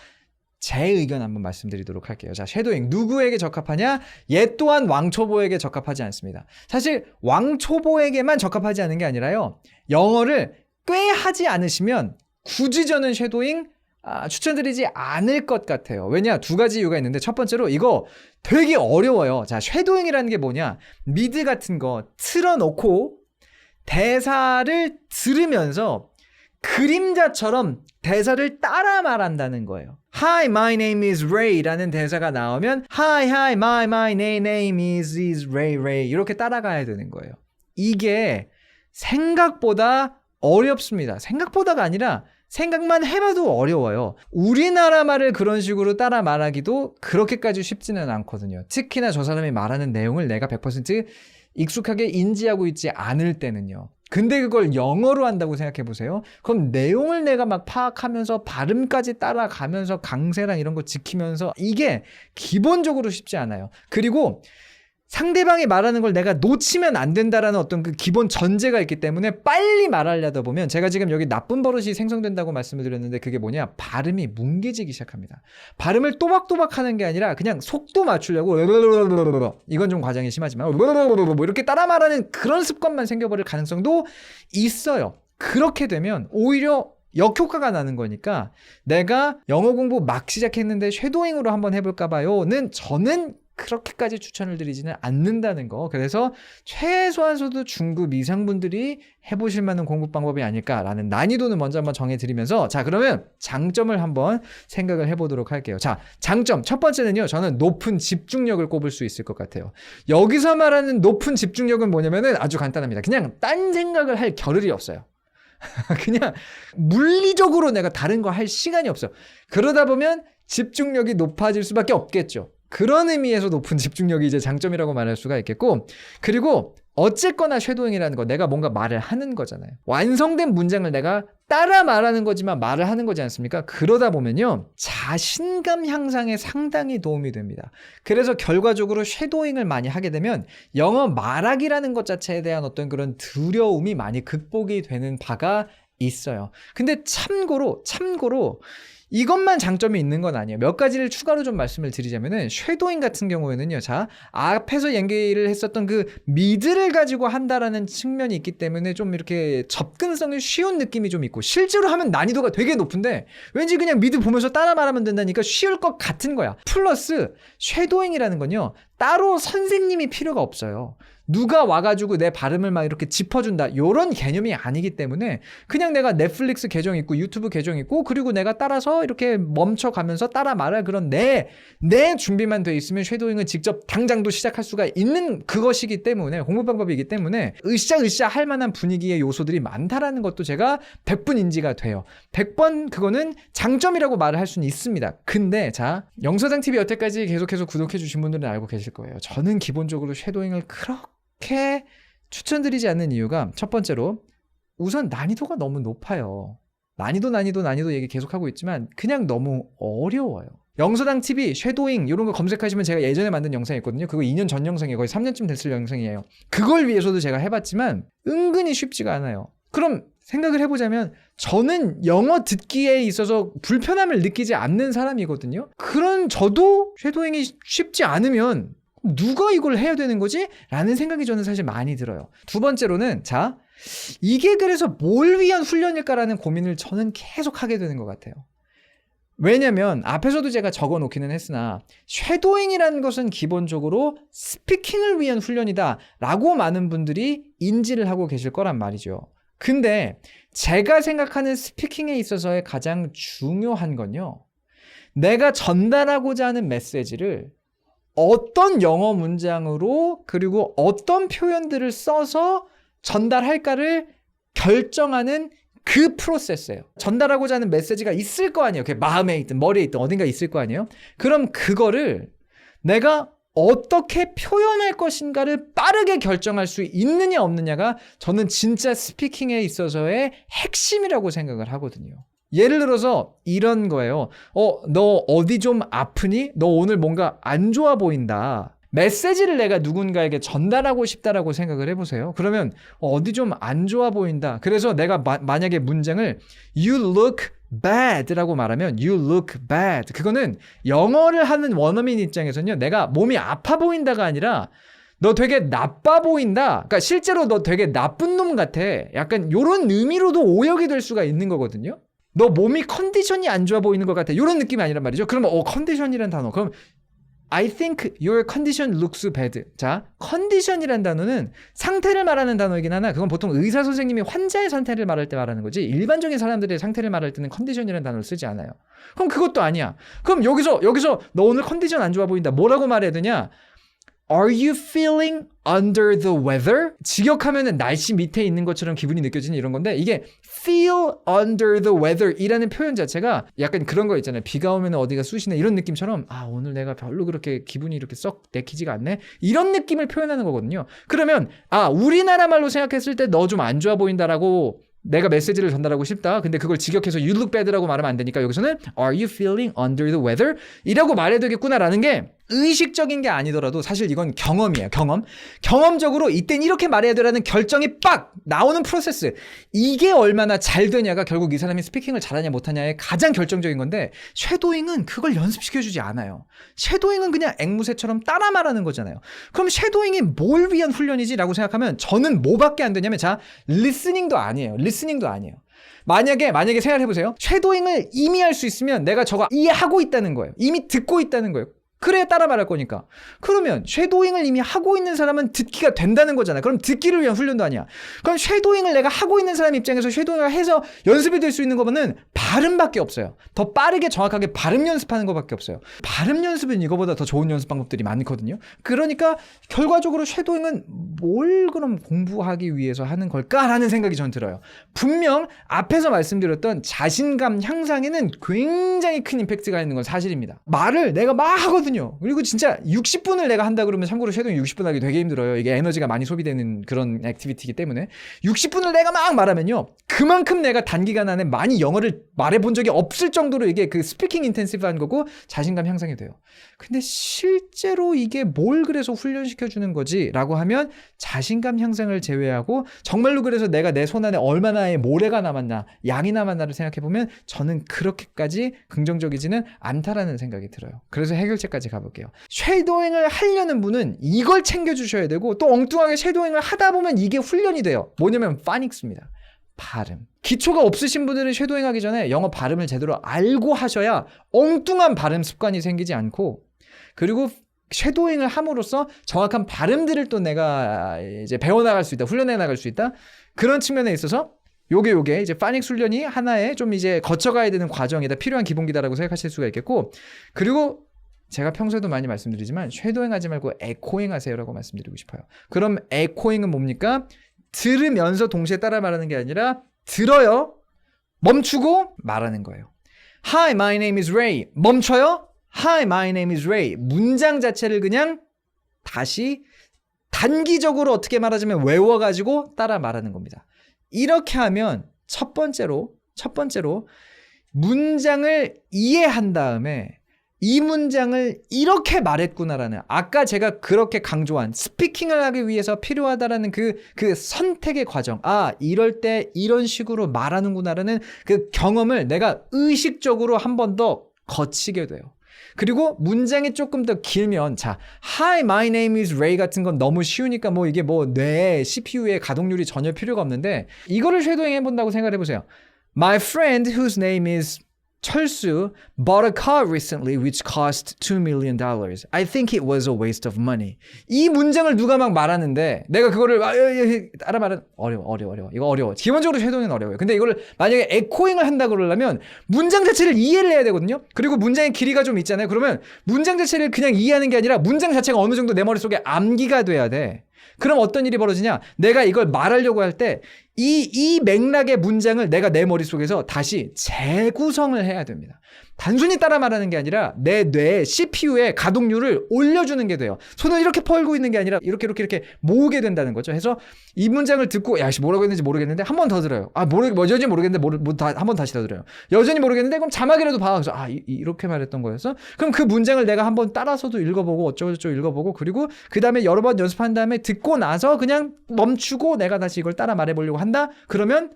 A: 제 의견 한번 말씀드리도록 할게요. 자, 쉐도잉 누구에게 적합하냐? 얘 또한 왕초보에게 적합하지 않습니다. 사실 왕초보에게만 적합하지 않은 게 아니라요. 영어를 꽤 하지 않으시면 굳이 저는 쉐도잉 추천드리지 않을 것 같아요. 왜냐? 두 가지 이유가 있는데 첫 번째로 이거 되게 어려워요. 자, 쉐도잉이라는 게 뭐냐? 미드 같은 거 틀어놓고 대사를 들으면서 그림자처럼 대사를 따라 말한다는 거예요. Hi, my name is Ray 라는 대사가 나오면 Hi, my name is Ray 이렇게 따라가야 되는 거예요. 이게 생각보다 어렵습니다. 생각보다가 아니라 생각만 해봐도 어려워요. 우리나라 말을 그런 식으로 따라 말하기도 그렇게까지 쉽지는 않거든요. 특히나 저 사람이 말하는 내용을 내가 100% 익숙하게 인지하고 있지 않을 때는요. 근데 그걸 영어로 한다고 생각해 보세요. 그럼 내용을 내가 막 파악하면서 발음까지 따라가면서 강세랑 이런 거 지키면서 이게 기본적으로 쉽지 않아요. 그리고 상대방이 말하는 걸 내가 놓치면 안 된다라는 어떤 그 기본 전제가 있기 때문에 빨리 말하려다 보면 제가 지금 여기 나쁜 버릇이 생성된다고 말씀을 드렸는데 그게 뭐냐? 발음이 뭉개지기 시작합니다. 발음을 또박또박 하는 게 아니라 그냥 속도 맞추려고 이건 좀 과장이 심하지만 뭐 이렇게 따라 말하는 그런 습관만 생겨버릴 가능성도 있어요. 그렇게 되면 오히려 역효과가 나는 거니까 내가 영어 공부 막 시작했는데 쉐도잉으로 한번 해볼까 봐요는 저는 그렇게까지 추천을 드리지는 않는다는 거. 그래서 최소한 저도 중급 이상 분들이 해보실 만한 공부 방법이 아닐까라는 난이도는 먼저 한번 정해드리면서 자, 그러면 장점을 한번 생각을 해보도록 할게요. 자, 장점 첫 번째는요, 저는 높은 집중력을 꼽을 수 있을 것 같아요. 여기서 말하는 높은 집중력은 뭐냐면은 아주 간단합니다. 그냥 딴 생각을 할 겨를이 없어요. 그냥 물리적으로 내가 다른 거 할 시간이 없어요. 그러다 보면 집중력이 높아질 수밖에 없겠죠. 그런 의미에서 높은 집중력이 이제 장점이라고 말할 수가 있겠고, 그리고 어쨌거나 쉐도잉이라는 거 내가 뭔가 말을 하는 거잖아요. 완성된 문장을 내가 따라 말하는 거지만 말을 하는 거지 않습니까? 그러다 보면요, 자신감 향상에 상당히 도움이 됩니다. 그래서 결과적으로 쉐도잉을 많이 하게 되면 영어 말하기라는 것 자체에 대한 어떤 그런 두려움이 많이 극복이 되는 바가 있어요. 근데 참고로 이것만 장점이 있는 건 아니에요. 몇 가지를 추가로 좀 말씀을 드리자면은 쉐도잉 같은 경우에는요. 자, 앞에서 얘기를 했었던 그 미드를 가지고 한다라는 측면이 있기 때문에 좀 이렇게 접근성이 쉬운 느낌이 좀 있고 실제로 하면 난이도가 되게 높은데 왠지 그냥 미드 보면서 따라 말하면 된다니까 쉬울 것 같은 거야. 플러스 쉐도잉이라는 건요. 따로 선생님이 필요가 없어요. 누가 와가지고 내 발음을 막 이렇게 짚어준다 요런 개념이 아니기 때문에 그냥 내가 넷플릭스 계정 있고 유튜브 계정 있고 그리고 내가 따라서 이렇게 멈춰가면서 따라 말할 그런 내 준비만 돼 있으면 쉐도잉은 직접 당장도 시작할 수가 있는 그것이기 때문에 공부 방법이기 때문에 으쌰으쌰 할 만한 분위기의 요소들이 많다라는 것도 제가 100분 인지가 돼요. 100번 그거는 장점이라고 말을 할 수는 있습니다. 근데 자, 영서장TV 여태까지 계속해서 구독해 주신 분들은 알고 계실 거예요. 저는 기본적으로 쉐도잉을 그렇게 추천드리지 않는 이유가 첫 번째로 우선 난이도가 너무 높아요. 난이도 얘기 계속하고 있지만 그냥 너무 어려워요. 영서당TV, 쉐도잉 이런 거 검색하시면 제가 예전에 만든 영상이 있거든요. 그거 2년 전 영상이에요. 거의 3년쯤 됐을 영상이에요. 그걸 위해서도 제가 해봤지만 은근히 쉽지가 않아요. 그럼 생각을 해보자면 저는 영어 듣기에 있어서 불편함을 느끼지 않는 사람이거든요. 그런 저도 쉐도잉이 쉽지 않으면 누가 이걸 해야 되는 거지? 라는 생각이 저는 사실 많이 들어요. 두 번째로는 자, 이게 그래서 뭘 위한 훈련일까라는 고민을 저는 계속 하게 되는 것 같아요. 왜냐면 앞에서도 제가 적어 놓기는 했으나 쉐도잉이라는 것은 기본적으로 스피킹을 위한 훈련이다 라고 많은 분들이 인지를 하고 계실 거란 말이죠. 근데 제가 생각하는 스피킹에 있어서의 가장 중요한 건요, 내가 전달하고자 하는 메시지를 어떤 영어 문장으로 그리고 어떤 표현들을 써서 전달할까를 결정하는 그 프로세스예요. 전달하고자 하는 메시지가 있을 거 아니에요. 그게 마음에 있든 머리에 있든 어딘가 있을 거 아니에요. 그럼 그거를 내가 어떻게 표현할 것인가를 빠르게 결정할 수 있느냐 없느냐가 저는 진짜 스피킹에 있어서의 핵심이라고 생각을 하거든요. 예를 들어서 이런 거예요. 너 어디 좀 아프니? 너 오늘 뭔가 안 좋아 보인다. 메시지를 내가 누군가에게 전달하고 싶다라고 생각을 해보세요. 그러면 어디 좀 안 좋아 보인다. 그래서 내가 만약에 문장을 You look bad라고 말하면 You look bad. 그거는 영어를 하는 원어민 입장에서는요. 내가 몸이 아파 보인다가 아니라 너 되게 나빠 보인다. 그러니까 실제로 너 되게 나쁜 놈 같아. 약간 이런 의미로도 오역이 될 수가 있는 거거든요. 너 몸이 컨디션이 안 좋아 보이는 것 같아. 이런 느낌이 아니란 말이죠. 그러면 컨디션이란 단어. 그럼 I think your condition looks bad. 자, 컨디션이란 단어는 상태를 말하는 단어이긴 하나 그건 보통 의사 선생님이 환자의 상태를 말할 때 말하는 거지 일반적인 사람들의 상태를 말할 때는 컨디션이라는 단어를 쓰지 않아요. 그럼 그것도 아니야. 그럼 여기서 너 오늘 컨디션 안 좋아 보인다. 뭐라고 말해야 되냐? Are you feeling under the weather? 직역하면은 날씨 밑에 있는 것처럼 기분이 느껴지는 이런 건데 이게 feel under the weather 이라는 표현 자체가 약간 그런 거 있잖아요. 비가 오면 어디가 쑤시네 이런 느낌처럼 오늘 내가 별로 그렇게 기분이 이렇게 썩 내키지가 않네 이런 느낌을 표현하는 거거든요. 그러면 우리나라 말로 생각했을 때 너 좀 안 좋아 보인다라고 내가 메시지를 전달하고 싶다. 근데 그걸 직역해서 you look bad라고 말하면 안 되니까 여기서는 Are you feeling under the weather? 이라고 말해야 되겠구나라는 게 의식적인 게 아니더라도 사실 이건 경험이에요. 경험적으로 이땐 이렇게 말해야 되라는 결정이 빡 나오는 프로세스. 이게 얼마나 잘 되냐가 결국 이 사람이 스피킹을 잘하냐 못하냐의 가장 결정적인 건데 쉐도잉은 그걸 연습시켜주지 않아요. 쉐도잉은 그냥 앵무새처럼 따라 말하는 거잖아요. 그럼 쉐도잉이 뭘 위한 훈련이지? 라고 생각하면 저는 뭐밖에 안 되냐면 자, 리스닝도 아니에요. 만약에 생각해보세요. 쉐도잉을 이미 할 수 있으면 내가 저거 이해하고 있다는 거예요. 이미 듣고 있다는 거예요. 그래야 따라 말할 거니까. 그러면 쉐도잉을 이미 하고 있는 사람은 듣기가 된다는 거잖아. 그럼 듣기를 위한 훈련도 아니야. 그럼 쉐도잉을 내가 하고 있는 사람 입장에서 쉐도잉을 해서 연습이 될 수 있는 거는 발음밖에 없어요. 더 빠르게 정확하게 발음 연습하는 것밖에 없어요. 발음 연습은 이거보다 더 좋은 연습 방법들이 많거든요. 그러니까 결과적으로 쉐도잉은 뭘 그럼 공부하기 위해서 하는 걸까라는 생각이 전 들어요. 분명 앞에서 말씀드렸던 자신감 향상에는 굉장히 큰 임팩트가 있는 건 사실입니다. 말을 내가 막 하거든요. 60분이요. 그리고 진짜 60분을 내가 한다 그러면 참고로 쉐도잉 60분 하기 되게 힘들어요. 이게 에너지가 많이 소비되는 그런 액티비티이기 때문에 60분을 내가 막 말하면요. 그만큼 내가 단기간 안에 많이 영어를 말해본 적이 없을 정도로 이게 그 스피킹 인텐시브한 거고 자신감 향상이 돼요. 근데 실제로 이게 뭘 그래서 훈련시켜주는 거지? 라고 하면 자신감 향상을 제외하고 정말로 그래서 내가 내 손 안에 얼마나의 모래가 남았나, 양이 남았나를 생각해보면 저는 그렇게까지 긍정적이지는 않다라는 생각이 들어요. 그래서 해결책까지 가볼게요. 쉐도잉을 하려는 분은 이걸 챙겨주셔야 되고 또 엉뚱하게 쉐도잉을 하다 보면 이게 훈련이 돼요. 뭐냐면 파닉스입니다. 발음. 기초가 없으신 분들은 쉐도잉 하기 전에 영어 발음을 제대로 알고 하셔야 엉뚱한 발음 습관이 생기지 않고 그리고 쉐도잉을 함으로써 정확한 발음들을 또 내가 이제 배워나갈 수 있다. 훈련해 나갈 수 있다. 그런 측면에 있어서 요게 이제 파닉스 훈련이 하나의 좀 이제 거쳐가야 되는 과정이다. 필요한 기본기다라고 생각하실 수가 있겠고 그리고 제가 평소에도 많이 말씀드리지만 쉐도잉 하지 말고 에코잉 하세요라고 말씀드리고 싶어요. 그럼 에코잉은 뭡니까? 들으면서 동시에 따라 말하는 게 아니라 들어요. 멈추고 말하는 거예요. Hi, my name is Ray. 멈춰요. Hi, my name is Ray. 문장 자체를 그냥 다시 단기적으로 어떻게 말하자면 외워가지고 따라 말하는 겁니다. 이렇게 하면 첫 번째로 문장을 이해한 다음에 이 문장을 이렇게 말했구나라는 아까 제가 그렇게 강조한 스피킹을 하기 위해서 필요하다라는 그 선택의 과정 이럴 때 이런 식으로 말하는구나라는 그 경험을 내가 의식적으로 한 번 더 거치게 돼요. 그리고 문장이 조금 더 길면 Hi, my name is Ray 같은 건 너무 쉬우니까 이게 뇌 CPU의 가동률이 전혀 필요가 없는데 이거를 쉐도잉 해본다고 생각을 해보세요. My friend whose name is 철수 bought a car recently which cost $2 million. I think it was a waste of money. 이 문장을 누가 막 말하는데 내가 그거를 따라 말은 어려워. 이거 어려워. 기본적으로 쉐도잉은 어려워요. 근데 이거를 만약에 에코잉을 한다 그러려면 문장 자체를 이해를 해야 되거든요. 그리고 문장의 길이가 좀 있잖아요. 그러면 문장 자체를 그냥 이해하는 게 아니라 문장 자체가 어느 정도 내 머릿속에 암기가 돼야 돼. 그럼 어떤 일이 벌어지냐? 내가 이걸 말하려고 할 때 이 맥락의 문장을 내가 내 머릿속에서 다시 재구성을 해야 됩니다. 단순히 따라 말하는 게 아니라 내 뇌의 CPU의 가동률을 올려주는 게 돼요. 손을 이렇게 펄고 있는 게 아니라 이렇게 모으게 된다는 거죠. 그래서 이 문장을 듣고 뭐라고 했는지 모르겠는데 한 번 더 들어요. 여전히 모르겠는데 한 번 다시 더 들어요. 여전히 모르겠는데 그럼 자막이라도 봐. 그래서 이렇게 말했던 거였어? 그럼 그 문장을 내가 한번 따라서도 읽어보고 어쩌고저쩌고 읽어보고 그리고 그 다음에 여러 번 연습한 다음에 듣고 나서 그냥 멈추고 내가 다시 이걸 따라 말해보려고 한다? 그러면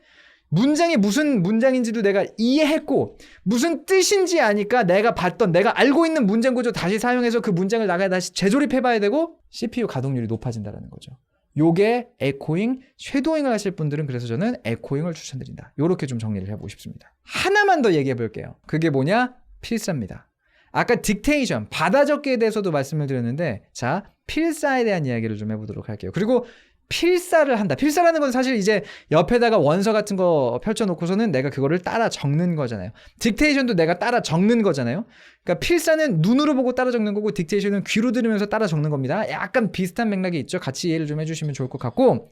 A: 문장이 무슨 문장인지도 내가 이해했고 무슨 뜻인지 아니까 내가 알고 있는 문장 구조 다시 사용해서 그 문장을 나가 다시 재조립해봐야 되고 CPU 가동률이 높아진다는 거죠. 요게 에코잉, 쉐도잉을 하실 분들은 그래서 저는 에코잉을 추천드린다. 요렇게 좀 정리를 해보고 싶습니다. 하나만 더 얘기해 볼게요. 그게 뭐냐? 필사입니다. 아까 딕테이션, 받아 적기에 대해서도 말씀을 드렸는데 필사에 대한 이야기를 좀 해보도록 할게요. 그리고 필사를 한다. 필사라는 건 사실 이제 옆에다가 원서 같은 거 펼쳐놓고서는 내가 그거를 따라 적는 거잖아요. 딕테이션도 내가 따라 적는 거잖아요. 그러니까 필사는 눈으로 보고 따라 적는 거고 딕테이션은 귀로 들으면서 따라 적는 겁니다. 약간 비슷한 맥락이 있죠. 같이 이해를 좀 해주시면 좋을 것 같고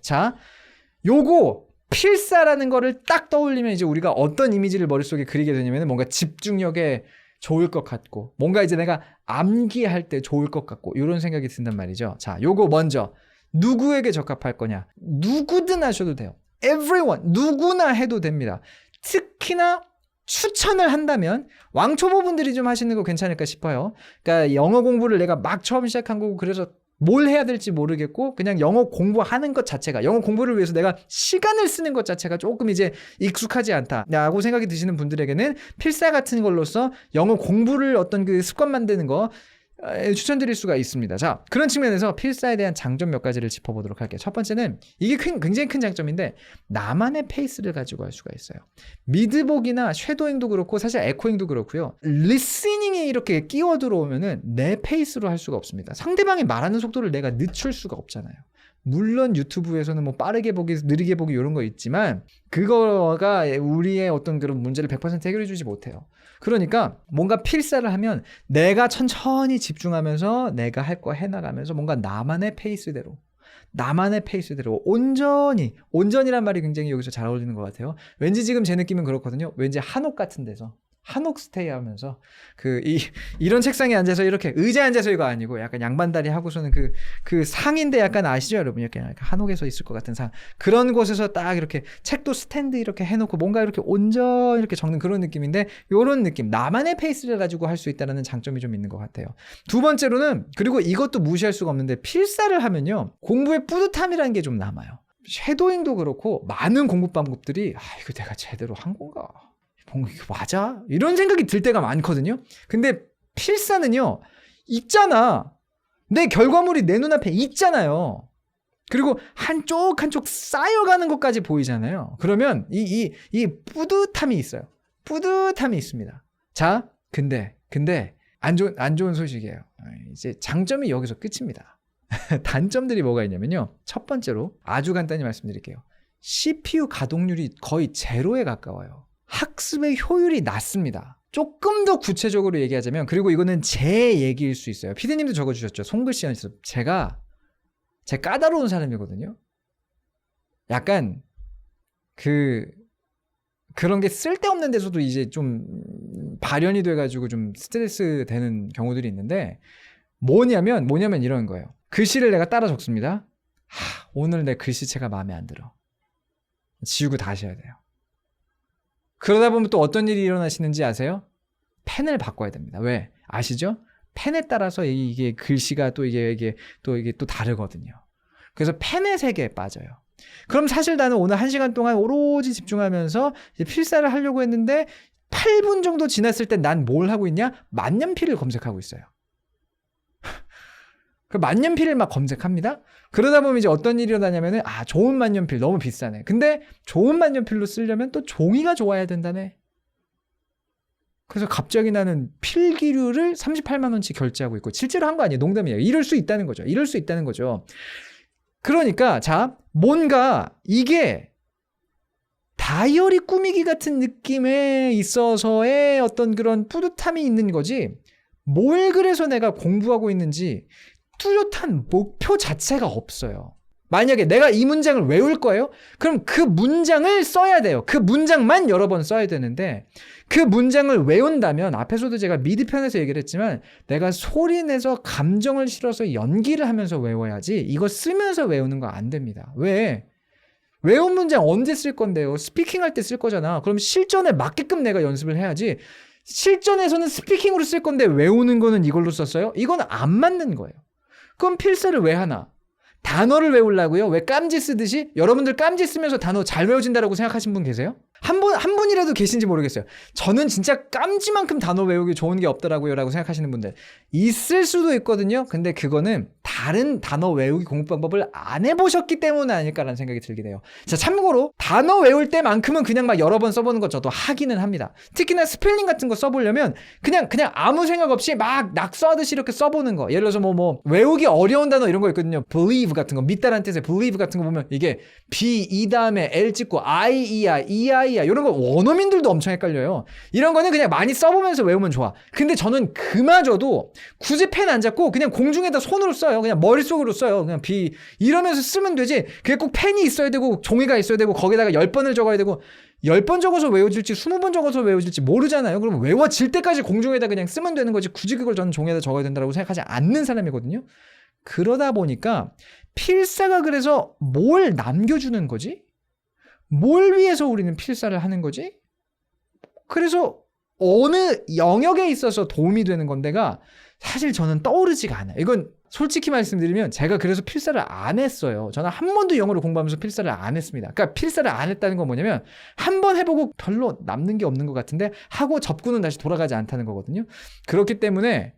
A: 요거 필사라는 거를 딱 떠올리면 이제 우리가 어떤 이미지를 머릿속에 그리게 되냐면 뭔가 집중력에 좋을 것 같고 뭔가 이제 내가 암기할 때 좋을 것 같고 이런 생각이 든단 말이죠. 요거 먼저 누구에게 적합할 거냐? 누구든 하셔도 돼요. Everyone, 누구나 해도 됩니다. 특히나 추천을 한다면 왕초보분들이 좀 하시는 거 괜찮을까 싶어요. 그러니까 영어 공부를 내가 막 처음 시작한 거고 그래서 뭘 해야 될지 모르겠고 그냥 영어 공부하는 것 자체가 영어 공부를 위해서 내가 시간을 쓰는 것 자체가 조금 이제 익숙하지 않다라고 생각이 드시는 분들에게는 필사 같은 걸로서 영어 공부를 어떤 그 습관 만드는 거 추천드릴 수가 있습니다. 그런 측면에서 필사에 대한 장점 몇 가지를 짚어보도록 할게요. 첫 번째는 이게 굉장히 큰 장점인데 나만의 페이스를 가지고 할 수가 있어요. 미드복이나 쉐도잉도 그렇고 사실 에코잉도 그렇고요. 리스닝이 이렇게 끼워 들어오면은 내 페이스로 할 수가 없습니다. 상대방이 말하는 속도를 내가 늦출 수가 없잖아요. 물론 유튜브에서는 빠르게 보기, 느리게 보기 이런 거 있지만 그거가 우리의 어떤 그런 문제를 100% 해결해 주지 못해요. 그러니까 뭔가 필사를 하면 내가 천천히 집중하면서 내가 할 거 해나가면서 뭔가 나만의 페이스대로 온전이란 말이 굉장히 여기서 잘 어울리는 것 같아요. 왠지 지금 제 느낌은 그렇거든요. 왠지 한옥 같은 데서 한옥 스테이 하면서 이런 책상에 앉아서 이렇게 의자에 앉아서 이거 아니고 약간 양반다리 하고서는 그 상인데 약간 아시죠 여러분? 약간 한옥에서 있을 것 같은 상 그런 곳에서 딱 이렇게 책도 스탠드 이렇게 해놓고 뭔가 이렇게 온전히 이렇게 적는 그런 느낌인데 요런 느낌 나만의 페이스를 가지고 할 수 있다는 장점이 좀 있는 것 같아요. 두 번째로는 그리고 이것도 무시할 수가 없는데 필사를 하면요 공부의 뿌듯함이라는 게 좀 남아요. 쉐도잉도 그렇고 많은 공부 방법들이 이거 내가 제대로 한 건가? 이거 맞아? 이런 생각이 들 때가 많거든요. 근데 필사는요 있잖아. 내 결과물이 내 눈앞에 있잖아요. 그리고 한쪽 한쪽 쌓여가는 것까지 보이잖아요. 그러면 이 뿌듯함이 있어요. 뿌듯함이 있습니다. 자, 근데 안 좋은 소식이에요. 이제 장점이 여기서 끝입니다. 단점들이 뭐가 있냐면요. 첫 번째로 아주 간단히 말씀드릴게요. CPU 가동률이 거의 제로에 가까워요. 학습의 효율이 낮습니다. 조금 더 구체적으로 얘기하자면 그리고 이거는 제 얘기일 수 있어요. 피디님도 적어주셨죠. 손글씨 연습. 제 까다로운 사람이거든요. 약간 그런 게 쓸데없는 데서도 이제 좀 발현이 돼가지고 좀 스트레스 되는 경우들이 있는데 뭐냐면 이런 거예요. 글씨를 내가 따라 적습니다. 오늘 내 글씨체가 마음에 안 들어. 지우고 다시 해야 돼요. 그러다 보면 또 어떤 일이 일어나시는지 아세요? 펜을 바꿔야 됩니다. 왜? 아시죠? 펜에 따라서 이게 글씨가 또 이게 또 다르거든요. 그래서 펜의 세계에 빠져요. 그럼 사실 나는 오늘 1시간 동안 오로지 집중하면서 이제 필사를 하려고 했는데 8분 정도 지났을 때 난 뭘 하고 있냐? 만년필을 검색하고 있어요. 그 만년필을 막 검색합니다. 그러다 보면 이제 어떤 일이 일어나냐면은 좋은 만년필 너무 비싸네. 근데 좋은 만년필로 쓰려면 또 종이가 좋아야 된다네. 그래서 갑자기 나는 필기류를 38만 원치 결제하고 있고 실제로 한 거 아니에요. 농담이에요. 이럴 수 있다는 거죠. 그러니까 자 뭔가 이게 다이어리 꾸미기 같은 느낌에 있어서의 어떤 그런 뿌듯함이 있는 거지 뭘 그래서 내가 공부하고 있는지 뚜렷한 목표 자체가 없어요. 만약에 내가 이 문장을 외울 거예요? 그럼 그 문장을 써야 돼요. 그 문장만 여러 번 써야 되는데 그 문장을 외운다면 앞에서도 제가 미드편에서 얘기를 했지만 내가 소리내서 감정을 실어서 연기를 하면서 외워야지 이거 쓰면서 외우는 거 안 됩니다. 왜? 외운 문장 언제 쓸 건데요? 스피킹할 때 쓸 거잖아. 그럼 실전에 맞게끔 내가 연습을 해야지 실전에서는 스피킹으로 쓸 건데 외우는 거는 이걸로 썼어요? 이건 안 맞는 거예요. 그럼 필사를 왜 하나? 단어를 외우려고요? 왜 깜지 쓰듯이? 여러분들 깜지 쓰면서 단어 잘 외워진다고 생각하신 분 계세요? 한 분이라도 계신지 모르겠어요. 저는 진짜 깜지만큼 단어 외우기 좋은 게 없더라고요 라고 생각하시는 분들 있을 수도 있거든요. 근데 그거는 다른 단어 외우기 공부 방법을 안 해보셨기 때문은 아닐까라는 생각이 들긴 해요. 자, 참고로 단어 외울 때만큼은 그냥 막 여러 번 써보는 거 저도 하기는 합니다. 특히나 스펠링 같은 거 써보려면 그냥 아무 생각 없이 막 낙서하듯이 이렇게 써보는 거. 예를 들어서 뭐 외우기 어려운 단어 이런 거 있거든요. believe 같은 거, 믿다라는 뜻의 believe 같은 거 보면 이게 B, E 다음에 L 찍고 I, E야, EI야 이런 거 원어민들도 엄청 헷갈려요. 이런 거는 그냥 많이 써보면서 외우면 좋아. 근데 저는 그마저도 굳이 펜 안 잡고 그냥 공중에다 손으로 써요. 그냥 머릿속으로 써요. 그냥 B 이러면서 쓰면 되지. 그게 꼭 펜이 있어야 되고 종이가 있어야 되고 거기다가 10번을 적어야 되고 10번 적어서 외워질지 20번 적어서 외워질지 모르잖아요. 그럼 외워질 때까지 공중에다 그냥 쓰면 되는 거지 굳이 그걸 저는 종이에다 적어야 된다고 생각하지 않는 사람이거든요. 그러다 보니까 필사가 그래서 뭘 남겨주는 거지? 뭘 위해서 우리는 필사를 하는 거지? 그래서 어느 영역에 있어서 도움이 되는 건데가 사실 저는 떠오르지가 않아요. 이건 솔직히 말씀드리면 제가 그래서 필사를 안 했어요. 저는 한 번도 영어를 공부하면서 필사를 안 했습니다. 그러니까 필사를 안 했다는 건 뭐냐면 한 번 해보고 별로 남는 게 없는 것 같은데 하고 접고는 다시 돌아가지 않다는 거거든요. 그렇기 때문에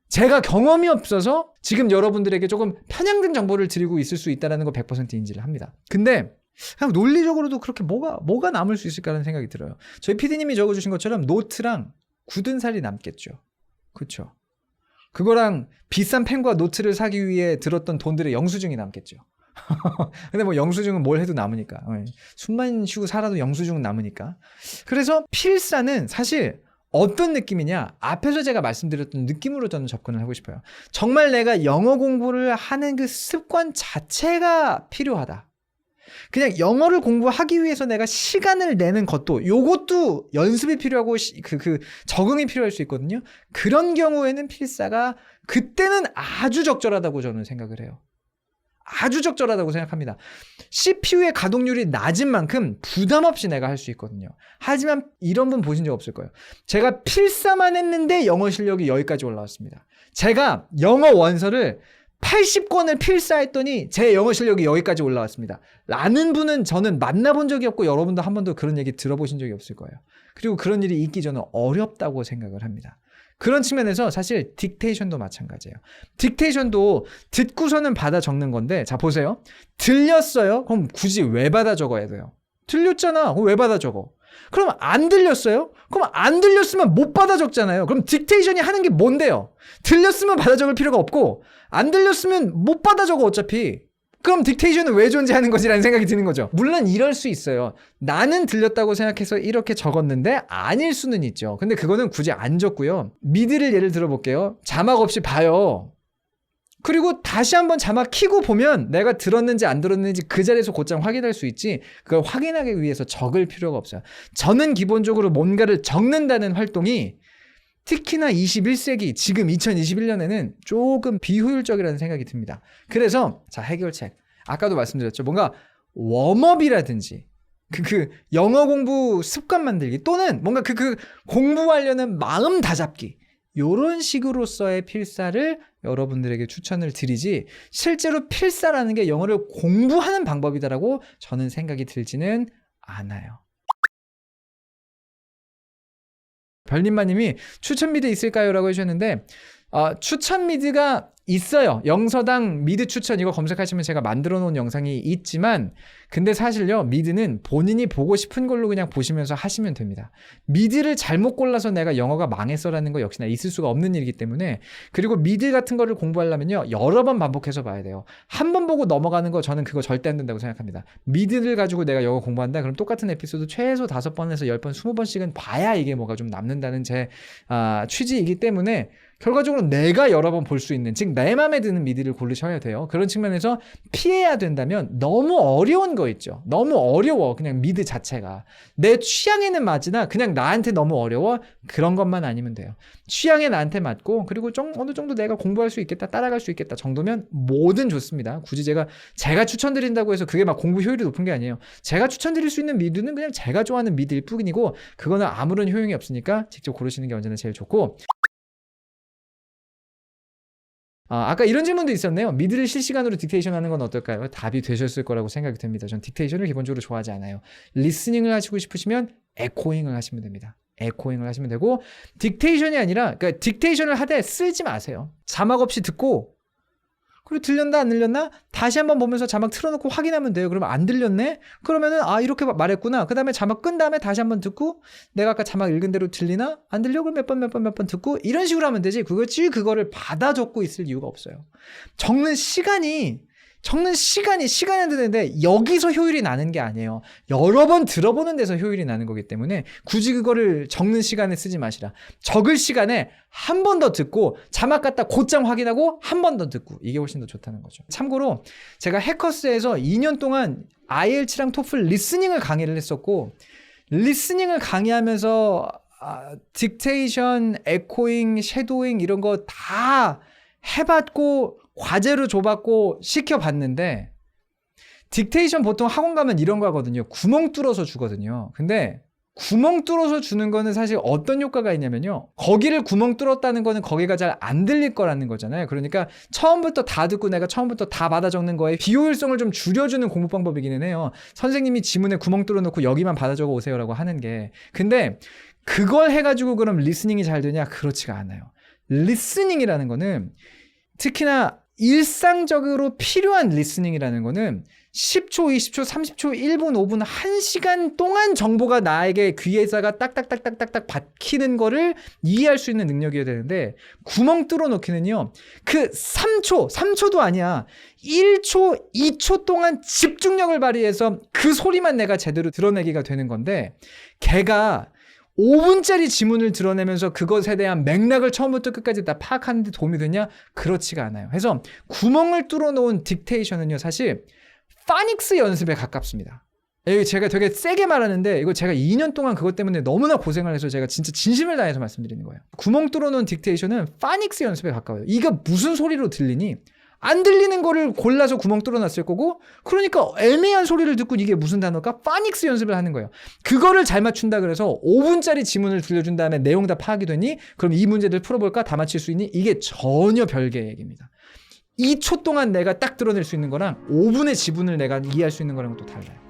A: 제가 경험이 없어서 지금 여러분들에게 조금 편향된 정보를 드리고 있을 수 있다는 거 100% 인지를 합니다. 근데 그냥 논리적으로도 그렇게 뭐가 남을 수 있을까라는 생각이 들어요. 저희 PD님이 적어주신 것처럼 노트랑 굳은 살이 남겠죠. 그렇죠? 그거랑 비싼 펜과 노트를 사기 위해 들었던 돈들의 영수증이 남겠죠. 근데 뭐 영수증은 뭘 해도 남으니까. 숨만 쉬고 살아도 영수증은 남으니까. 그래서 필사는 사실 어떤 느낌이냐? 앞에서 제가 말씀드렸던 느낌으로 저는 접근을 하고 싶어요. 정말 내가 영어 공부를 하는 그 습관 자체가 필요하다. 그냥 영어를 공부하기 위해서 내가 시간을 내는 것도 요것도 연습이 필요하고 적응이 필요할 수 있거든요. 그런 경우에는 필사가 그때는 아주 적절하다고 저는 생각을 해요. 아주 적절하다고 생각합니다. CPU의 가동률이 낮은 만큼 부담 없이 내가 할 수 있거든요. 하지만 이런 분 보신 적 없을 거예요. 제가 필사만 했는데 영어 실력이 여기까지 올라왔습니다. 제가 영어 원서를 80권을 필사했더니 제 영어 실력이 여기까지 올라왔습니다. 라는 분은 저는 만나본 적이 없고 여러분도 한 번도 그런 얘기 들어보신 적이 없을 거예요. 그리고 그런 일이 있기 저는 어렵다고 생각을 합니다. 그런 측면에서 사실 딕테이션도 마찬가지예요. 딕테이션도 듣고서는 받아 적는 건데, 자 보세요. 들렸어요? 그럼 굳이 왜 받아 적어야 돼요? 들렸잖아. 그럼 왜 받아 적어? 그럼 안 들렸어요? 그럼 안 들렸으면 못 받아 적잖아요. 그럼 딕테이션이 하는 게 뭔데요? 들렸으면 받아 적을 필요가 없고 안 들렸으면 못 받아 적어 어차피. 그럼 딕테이션은 왜 존재하는 거지라는 생각이 드는 거죠. 물론 이럴 수 있어요. 나는 들렸다고 생각해서 이렇게 적었는데 아닐 수는 있죠. 근데 그거는 굳이 안 적고요. 미드를 예를 들어볼게요. 자막 없이 봐요. 그리고 다시 한번 자막 켜고 보면 내가 들었는지 안 들었는지 그 자리에서 곧장 확인할 수 있지, 그걸 확인하기 위해서 적을 필요가 없어요. 저는 기본적으로 뭔가를 적는다는 활동이 특히나 21세기 지금 2021년에는 조금 비효율적이라는 생각이 듭니다. 그래서 자, 해결책 아까도 말씀드렸죠. 뭔가 웜업이라든지 영어 공부 습관 만들기, 또는 뭔가 공부하려는 마음 다잡기, 이런 식으로서의 필사를 여러분들에게 추천을 드리지, 실제로 필사라는 게 영어를 공부하는 방법이다라고 저는 생각이 들지는 않아요. 별님마님이 추천 미드 있을까요? 라고 해주셨는데, 추천 미드가 있어요. 영서당 미드 추천 이거 검색하시면 제가 만들어 놓은 영상이 있지만, 근데 사실요, 미드는 본인이 보고 싶은 걸로 그냥 보시면서 하시면 됩니다. 미드를 잘못 골라서 내가 영어가 망했어라는 거 역시나 있을 수가 없는 일이기 때문에, 그리고 미드 같은 거를 공부하려면요, 여러 번 반복해서 봐야 돼요. 한 번 보고 넘어가는 거 저는 그거 절대 안 된다고 생각합니다. 미드를 가지고 내가 영어 공부한다? 그럼 똑같은 에피소드 최소 5번에서 10번, 20번씩은 봐야 이게 뭐가 좀 남는다는 제 취지이기 때문에 결과적으로 내가 여러 번 볼 수 있는, 즉 내 맘에 드는 미드를 고르셔야 돼요. 그런 측면에서 피해야 된다면 너무 어려운 거 있죠. 너무 어려워. 그냥 미드 자체가. 내 취향에는 맞으나 그냥 나한테 너무 어려워. 그런 것만 아니면 돼요. 취향에 나한테 맞고, 그리고 좀 어느 정도 내가 공부할 수 있겠다, 따라갈 수 있겠다 정도면 뭐든 좋습니다. 굳이 제가 추천드린다고 해서 그게 막 공부 효율이 높은 게 아니에요. 제가 추천드릴 수 있는 미드는 그냥 제가 좋아하는 미드일 뿐이고, 그거는 아무런 효용이 없으니까 직접 고르시는 게 언제나 제일 좋고, 아까 이런 질문도 있었네요. 미드를 실시간으로 딕테이션 하는 건 어떨까요? 답이 되셨을 거라고 생각이 듭니다. 전 딕테이션을 기본적으로 좋아하지 않아요. 리스닝을 하시고 싶으시면 에코잉을 하시면 됩니다. 에코잉을 하시면 되고, 딕테이션이 아니라, 그러니까 딕테이션을 하되 쓰지 마세요. 자막 없이 듣고, 그리고 들렸나 안 들렸나 다시 한번 보면서 자막 틀어놓고 확인하면 돼요. 그러면 안 들렸네? 그러면은 이렇게 말했구나. 그 다음에 자막 끈 다음에 다시 한번 듣고, 내가 아까 자막 읽은 대로 들리나? 안 들려? 그럼 몇 번 듣고, 이런 식으로 하면 되지. 그거를 받아 적고 있을 이유가 없어요. 적는 시간이 드는데 여기서 효율이 나는 게 아니에요. 여러 번 들어보는 데서 효율이 나는 거기 때문에 굳이 그거를 적는 시간에 쓰지 마시라. 적을 시간에 한 번 더 듣고, 자막 갖다 곧장 확인하고 한 번 더 듣고, 이게 훨씬 더 좋다는 거죠. 참고로 제가 해커스에서 2년 동안 IELTS랑 토플 리스닝을 강의를 했었고, 리스닝을 강의하면서 딕테이션, 에코잉, 섀도잉 이런 거 다 해봤고 과제로 줘봤고 시켜봤는데, 딕테이션 보통 학원 가면 이런 거 하거든요. 구멍 뚫어서 주거든요. 근데 구멍 뚫어서 주는 거는 사실 어떤 효과가 있냐면요, 거기를 구멍 뚫었다는 거는 거기가 잘 안 들릴 거라는 거잖아요. 그러니까 처음부터 다 듣고 내가 처음부터 다 받아 적는 거에 비효율성을 좀 줄여주는 공부 방법이기는 해요. 선생님이 지문에 구멍 뚫어놓고 여기만 받아 적어 오세요라고 하는 게. 근데 그걸 해가지고 그럼 리스닝이 잘 되냐? 그렇지가 않아요. 리스닝이라는 거는, 특히나 일상적으로 필요한 리스닝이라는 거는 10초, 20초, 30초, 1분, 5분, 1시간 동안 정보가 나에게 귀에다가 딱딱딱딱딱딱 박히는 거를 이해할 수 있는 능력이어야 되는데, 구멍 뚫어 놓기는요, 그 3초도 아니야. 1초, 2초 동안 집중력을 발휘해서 그 소리만 내가 제대로 드러내기가 되는 건데, 걔가 5분짜리 지문을 드러내면서 그것에 대한 맥락을 처음부터 끝까지 다 파악하는 데 도움이 되냐? 그렇지가 않아요. 그래서 구멍을 뚫어 놓은 딕테이션은요, 사실 파닉스 연습에 가깝습니다. 이거 제가 되게 세게 말하는데 이거 제가 2년 동안 그것 때문에 너무나 고생을 해서 제가 진짜 진심을 다해서 말씀드리는 거예요. 구멍 뚫어놓은 딕테이션은 파닉스 연습에 가까워요. 이거 무슨 소리로 들리니? 안 들리는 거를 골라서 구멍 뚫어놨을 거고, 그러니까 애매한 소리를 듣고 이게 무슨 단어일까? 파닉스 연습을 하는 거예요. 그거를 잘 맞춘다 그래서 5분짜리 지문을 들려준 다음에 내용 다 파악이 되니? 그럼 이 문제들 풀어볼까? 다 맞힐 수 있니? 이게 전혀 별개의 얘기입니다. 2초 동안 내가 딱 드러낼 수 있는 거랑 5분의 지문을 내가 이해할 수 있는 거랑은 또 달라요.